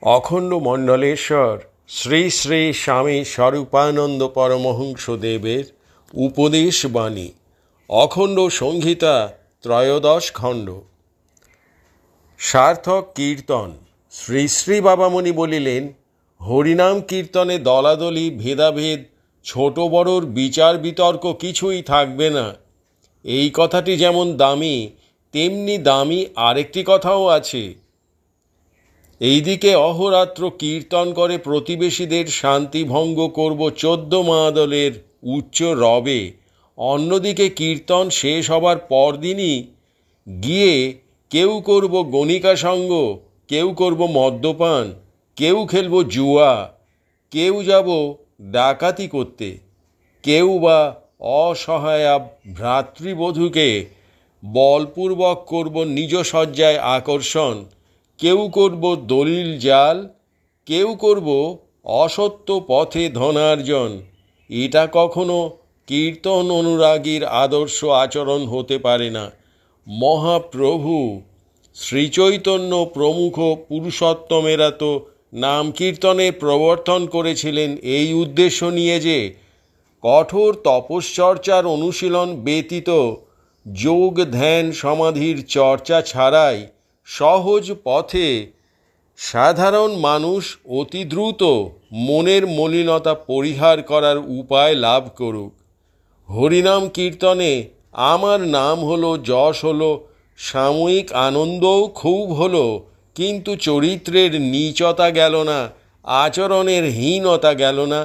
অখণ্ড মণ্ডলেশ্বর শ্রী শ্রী স্বামী স্বরূপানন্দ পরমহংসদেবের উপদেশ বাণী অখণ্ড সংহিতা ত্রয়োদশ খণ্ড। সার্থক কীর্তন। শ্রী শ্রী বাবামণি বলিলেন, হরিনাম কীর্তনে দলাদলি ভেদাভেদ ছোট বড়র বিচার বিতর্ক কিছুই থাকবে না। এই কথাটি যেমন দামি, তেমনি দামি আরেকটি কথাও আছে। এইদিকে অহরাত্র কীর্তন করে প্রতিবেশীদের শান্তি ভঙ্গ করব 14 মাদলের উচ্চ রবে, অন্যদিকে কীর্তন শেষ হবার পরদিনই গিয়ে কেউ করব গণিকা সঙ্গ, কেউ করব মদ্যপান, কেউ খেলব জুয়া, কেউ যাব ডাকাতি করতে, কেউ বা অসহায়া ভ্রাতৃবধূকে বলপূর্বক করব নিজ শয্যায় আকর্ষণ, কেউ করব দলিল জাল, কেউ করব অসত্য পথে ধনার্জন। এটা কখনো কীর্তন অনুরাগীর আদর্শ আচরণ হতে পারে না। মহাপ্রভু শ্রীচৈতন্য প্রমুখ পুরুষোত্তমেরা তো নাম কীর্তনের প্রবর্তন করেছিলেন এই উদ্দেশ্য নিয়ে যে কঠোর তপশ্চর্চার অনুশীলন ব্যতীত যোগ ধ্যান সমাধির চর্চা ছাড়াই সহজ পথে সাধারণ মানুষ অতি দ্রুত মনের মলিনতা পরিহার করার উপায় লাভ করুক। হরিনাম কীর্তনে আমার নাম হলো, যশ হলো, সাময়িক আনন্দও খুব হলো, কিন্তু চরিত্রের নীচতা গেল না, আচরণের হীনতা গেল না,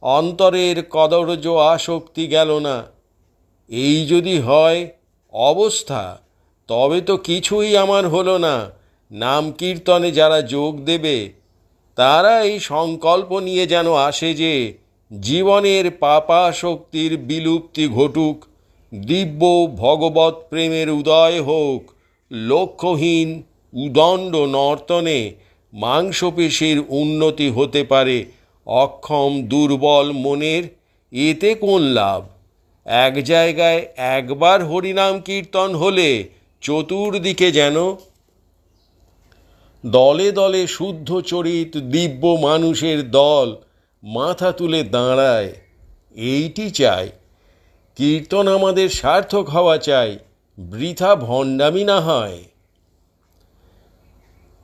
অন্তরের কদর্য আসক্তি গেল না। এই যদি হয় অবস্থা, তবে তো কিছুই আমার হলো না। নাম কীর্তনে যারা যোগ দেবে তারা এই সংকল্প নিয়ে যেন আসে যে জীবনের পাপাশক্তির বিলুপ্তি ঘটুক, দিব্য ভগবৎ প্রেমের উদয় হোক, লক্ষ্যহীন উদণ্ড নর্তনে মাংসপেশির উন্নতি হতে পারে অক্ষম দুর্বল মনের। এতে কোন লাভ? এক জায়গায় একবার হরিনাম কীর্তন হলে চতুর্দিকে যেন দলে দলে শুদ্ধ চরিত দিব্য মানুষের দল মাথা তুলে দাঁড়ায়। এইটি চাই। কীর্তন আমাদের সার্থক হওয়া চাই, বৃথা ভণ্ডামি না হয়।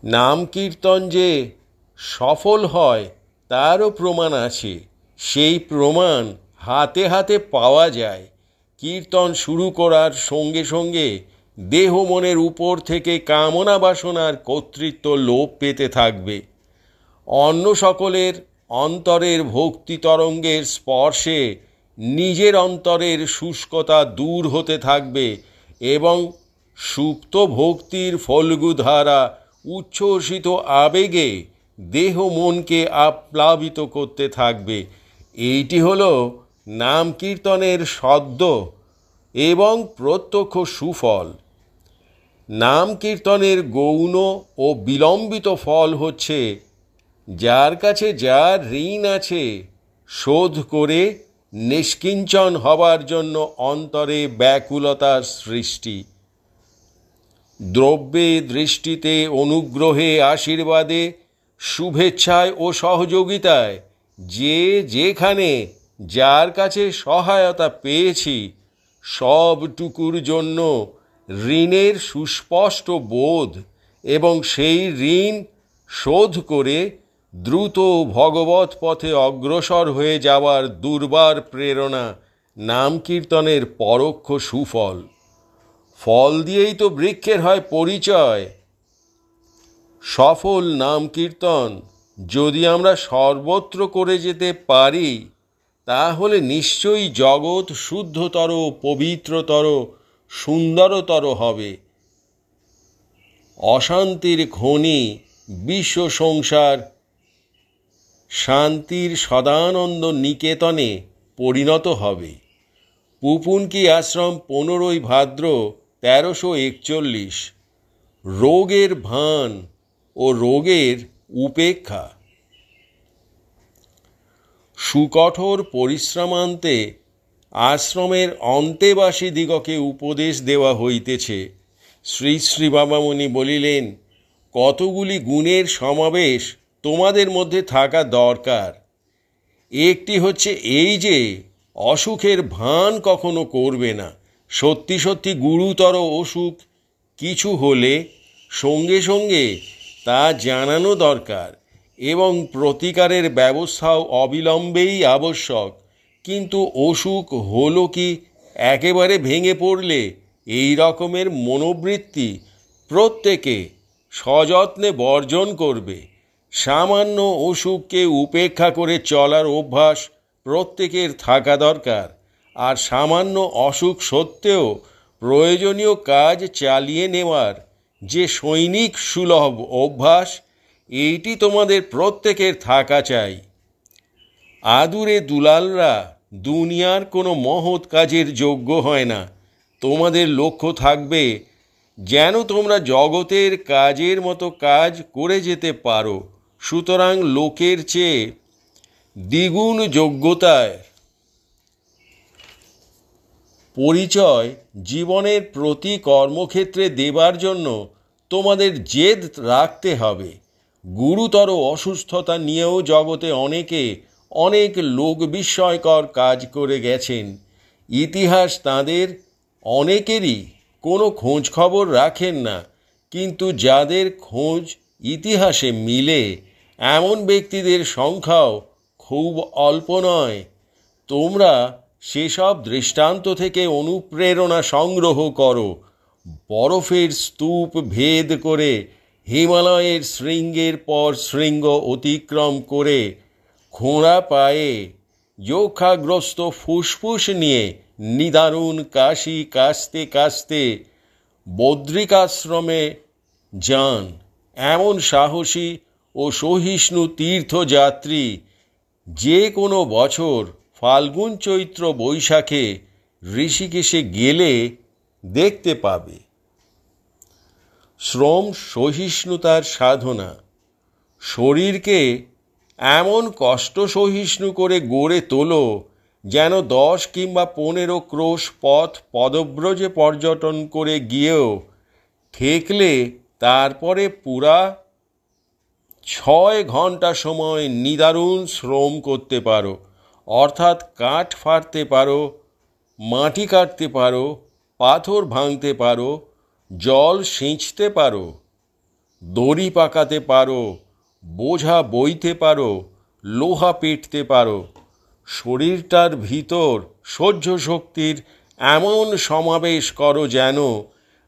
নাম কীর্তন যে সফল হয় তারও প্রমাণ আছে। সেই প্রমাণ হাতে হাতে পাওয়া যায়। কীর্তন শুরু করার সঙ্গে সঙ্গে দেহ মনের উপর থেকে কামনা বাসনার কর্তৃত্ব লোপ পেতে থাকবে। অন্য সকলের অন্তরের ভক্তি তরঙ্গের স্পর্শে নিজের অন্তরের শুষ্কতা দূর হতে থাকবে এবং সুপ্ত ভক্তির ফল্গুধারা উচ্ছ্বসিত আবেগে দেহ মনকে আপ্লাবিত করতে থাকবে। এইটি হলো নাম কীর্তনের সদ্য এবং প্রত্যক্ষ সুফল। নাম কীর্তনের গৌণ ও বিলম্বিত ফল হচ্ছে যার কাছে যার ঋণ আছে শোধ করে নিষ্কিঞ্চন হবার জন্য অন্তরে ব্যাকুলতার সৃষ্টি। দ্রব্যে দৃষ্টিতে অনুগ্রহে আশীর্বাদে শুভেচ্ছায় ও সহযোগিতায় যে যেখানে যার কাছে সহায়তা পেয়েছি সবটুকুর জন্য ঋণের সুস্পষ্ট বোধ এবং সেই ঋণ শোধ করে দ্রুত ভগবৎ পথে অগ্রসর হয়ে যাওয়ার দুর্বার প্রেরণা নাম কীর্তনের পরোক্ষ সুফল। ফল দিয়েই তো বৃক্ষের হয় পরিচয়। সফল নাম কীর্তন যদি আমরা সর্বত্র করে যেতে পারি তাহলে নিশ্চয়ই জগৎ শুদ্ধতর, পবিত্রতর, সুন্দরতর হবে। অশান্তির খনি বিশ্ব সংসার শান্তির সদানন্দ নিকেতনে পরিণত হবে। পুপুনকি আশ্রম 15 ভাদ্র 1341। রোগের ভান ও রোগের উপেক্ষা। সুকঠোর পরিশ্রমান্তে আশ্রমের অন্তেবাসীদিগকে উপদেশ দেওয়া হইতেছে। শ্রী শ্রী বাবামণি বলিলেন, কতগুলি গুণের সমাবেশ তোমাদের মধ্যে থাকা দরকার। একটি হচ্ছে এই যে অসুখের ভান কখনো করবে না। সত্যি সত্যি গুরুতর অসুখ কিছু হলে সঙ্গে সঙ্গে তা জানানো দরকার এবং প্রতিকারের ব্যবস্থাও অবিলম্বেই আবশ্যক। কিন্তু অসুখ হলো কি একেবারে ভেঙে পড়লে এই রকমের মনোবৃত্তি প্রত্যেকে সযত্নে বর্জন করবে। সামান্য অসুখকে উপেক্ষা করে চলার অভ্যাস প্রত্যেকের থাকা দরকার। আর সামান্য অসুখ সত্ত্বেও প্রয়োজনীয় কাজ চালিয়ে নেওয়ার যে সৈনিক সুলভ অভ্যাস, এইটি তোমাদের প্রত্যেকের থাকা চাই। আদুরে দুলালরা দুনিয়ার কোনো মহৎ কাজের যোগ্য হয় না। তোমাদের লক্ষ্য থাকবে যেন তোমরা জগতের কাজের মতো কাজ করে যেতে পারো। সুতরাং লোকের চেয়ে দ্বিগুণ যোগ্যতায় পরিচয় জীবনের প্রতি কর্মক্ষেত্রে দেবার জন্য তোমাদের জেদ রাখতে হবে। গুরুতর অসুস্থতা নিয়েও জগতে অনেক লোক বিস্ময়কর কাজ করে গেছেন। ইতিহাস তাদের অনেকেরই কোনো খোঁজ খবর রাখেন না, কিন্তু যাদের খোঁজ ইতিহাসে মিলে এমন ব্যক্তিদের সংখ্যাও খুব অল্প নয়। তোমরা সেসব দৃষ্টান্ত থেকে অনুপ্রেরণা সংগ্রহ করো। বরফের স্তূপ ভেদ করে হিমালয়ের শৃঙ্গের পর শৃঙ্গ অতিক্রম করে খোঁড়া পায়ে যক্ষাগ্রস্ত ফুসফুস নিয়ে নিদারুণ কাশি কাশতে কাশতে বদ্রিকাশ্রমে যান এমন সাহসী ও সহিষ্ণু তীর্থযাত্রী যে কোনো বছর ফাল্গুন চৈত্র বৈশাখে ঋষিকেশে গেলে দেখতে পাবে। শ্রম সহিষ্ণুতার সাধনা। শরীরকে এমন কষ্ট সহিষ্ণু করে গড়ে তোলো যেন 10 কিংবা 15 ক্রোশ পথ পদব্রজে পর্যটন করে গিয়েও ঠেকলে তারপরে পুরা 6 ঘন্টা সময় নিদারুণ শ্রম করতে পারো। অর্থাৎ কাঠ ফাড়তে পারো, মাটি কাটতে পারো, পাথর ভাঙতে পারো, জল সেঁচতে পারো, দড়ি পাকাতে পারো, বোঝা বইতে পারো, লোহা পেটতে পারো। শরীরটার ভিতর সহ্য শক্তির এমন সমাবেশ করো যেন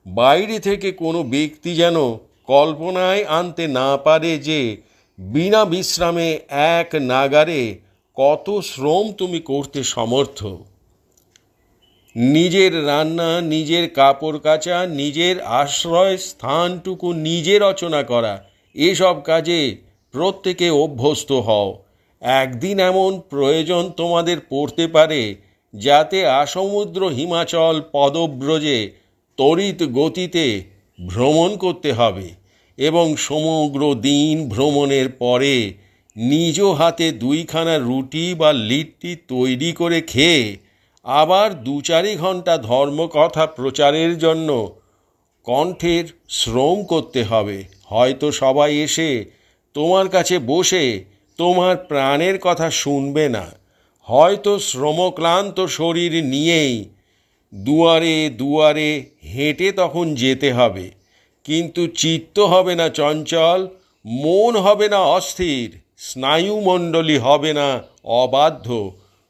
বাইরে থেকে কোনো ব্যক্তি যেন কল্পনায় আনতে না পারে যে বিনা বিশ্রামে এক নাগারে কত শ্রম তুমি করতে সমর্থ। নিজের রান্না, নিজের কাপড় কাচা, নিজের আশ্রয় স্থানটুকু নিজে রচনা করা, এসব কাজে প্রত্যেকে অভ্যস্ত হও। একদিন এমন প্রয়োজন তোমাদের পড়তে পারে যাতে আসমুদ্র হিমাচল পদব্রজে তড়িৎ গতিতে ভ্রমণ করতে হবে এবং সমগ্র দিন ভ্রমণের পরে নিজ হাতে 2খানা রুটি বা লিট্টি তৈরি করে খেয়ে আবার 2-4 ঘন্টা ধর্মকথা প্রচারের জন্য কণ্ঠের শ্রম করতে হবে। হয়তো সবাই এসে তোমার কাছে বসে তোমার প্রাণের কথা শুনবে না। হয়তো শ্রমক্লান্ত শরীর নিয়েই দুয়ারে দুয়ারে হেঁটে তখন যেতে হবে, কিন্তু চিত্ত হবে না চঞ্চল, মন হবে না অস্থির, স্নায়ুমণ্ডলী হবে না অবাধ্য,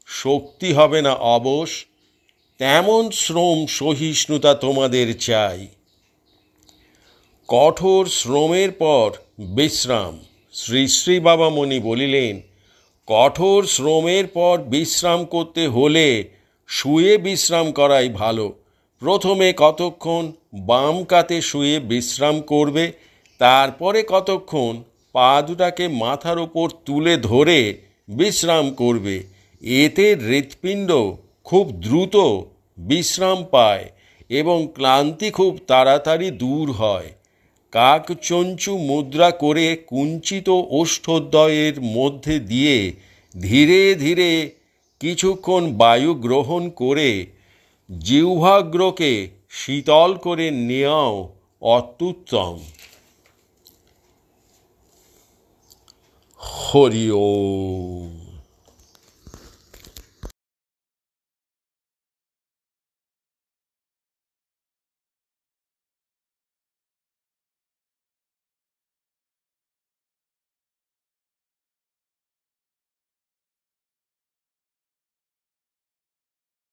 শক্তি হবে না অবশ। তেমন শ্রম সহিষ্ণুতা তোমাদের চাই। কঠোর শ্রমের পর বিশ্রাম। শ্রী শ্রী বাবামণি বলিলেন, কঠোর শ্রমের পর বিশ্রাম করতে হলে শুয়ে বিশ্রাম করাই ভালো। প্রথমে কতক্ষণ বাম কাতে শুয়ে বিশ্রাম করবে, তারপরে কতক্ষণ পা দুটাকে মাথার ওপর তুলে ধরে বিশ্রাম করবে। এতে হৃৎপিণ্ড খুব দ্রুত বিশ্রাম পায় এবং ক্লান্তি খুব তাড়াতাড়ি দূর হয়। কাকচঞ্চু মুদ্রা করে কুঞ্চিত ওষ্ঠদ্বয়ের মধ্যে দিয়ে ধীরে ধীরে কিছুক্ষণ বায়ু গ্রহণ করে জিহ্বাগ্রকে শীতল করে নেওয়াও অত্যুত্তম। হরি ওম।